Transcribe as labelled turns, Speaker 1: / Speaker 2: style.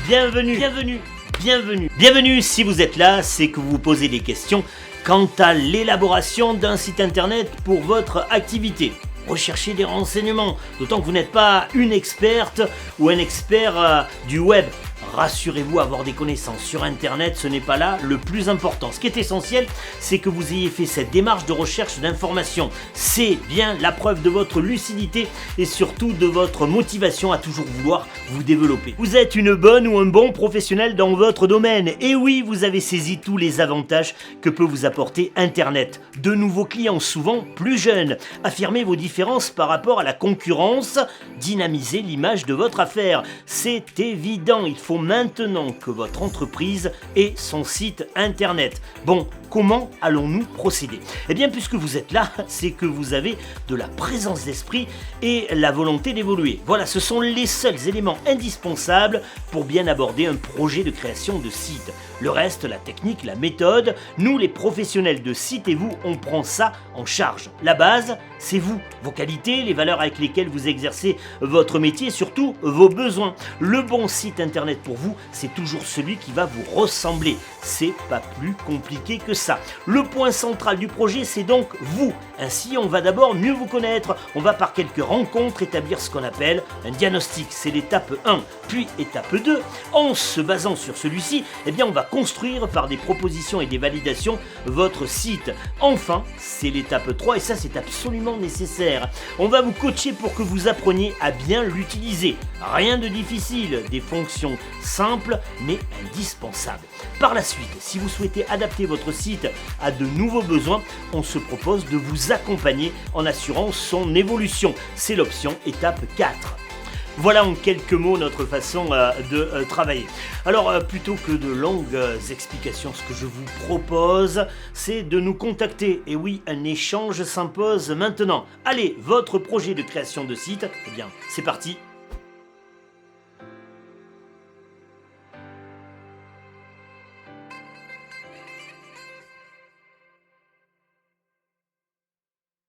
Speaker 1: Bienvenue si vous êtes là, c'est que vous vous posez des questions quant à l'élaboration d'un site internet pour votre activité. Recherchez des renseignements, d'autant que vous n'êtes pas une experte ou un expert du web. Rassurez-vous, avoir des connaissances sur internet, ce n'est pas là le plus important. Ce qui est essentiel, c'est que vous ayez fait cette démarche de recherche d'informations. C'est bien la preuve de votre lucidité et surtout de votre motivation à toujours vouloir vous développer. Vous êtes une bonne ou un bon professionnel dans votre domaine. Et oui, vous avez saisi tous les avantages que peut vous apporter internet. De nouveaux clients, souvent plus jeunes. Affirmez vos différences par rapport à la concurrence. Dynamisez l'image de votre affaire. C'est évident, il faut maintenant que votre entreprise ait son site internet. Bon, comment allons-nous procéder ? Eh bien, puisque vous êtes là, c'est que vous avez de la présence d'esprit et la volonté d'évoluer. Voilà, ce sont les seuls éléments indispensables pour bien aborder un projet de création de site. Le reste, la technique, la méthode, nous les professionnels de site et vous, on prend ça en charge. La base, c'est vous, vos qualités, les valeurs avec lesquelles vous exercez votre métier et surtout vos besoins. Le bon site internet pour vous, c'est toujours celui qui va vous ressembler. C'est pas plus compliqué que ça. Le point central du projet, c'est donc vous. Ainsi, on va d'abord mieux vous connaître. On va par quelques rencontres établir ce qu'on appelle un diagnostic. C'est l'étape 1. Puis étape 2, en se basant sur celui-ci, eh bien on va construire par des propositions et des validations votre site. Enfin, c'est l'étape 3 et ça c'est absolument nécessaire. On va vous coacher pour que vous appreniez à bien l'utiliser. Rien de difficile, des fonctions simples mais indispensables. Par la suite, si vous souhaitez adapter votre site à de nouveaux besoins, on se propose de vous accompagner en assurant son évolution. C'est l'option étape 4. Voilà en quelques mots notre façon de travailler. Alors plutôt que de longues explications, ce que je vous propose, c'est de nous contacter. Et oui, un échange s'impose maintenant. Allez, votre projet de création de site, eh bien, c'est parti.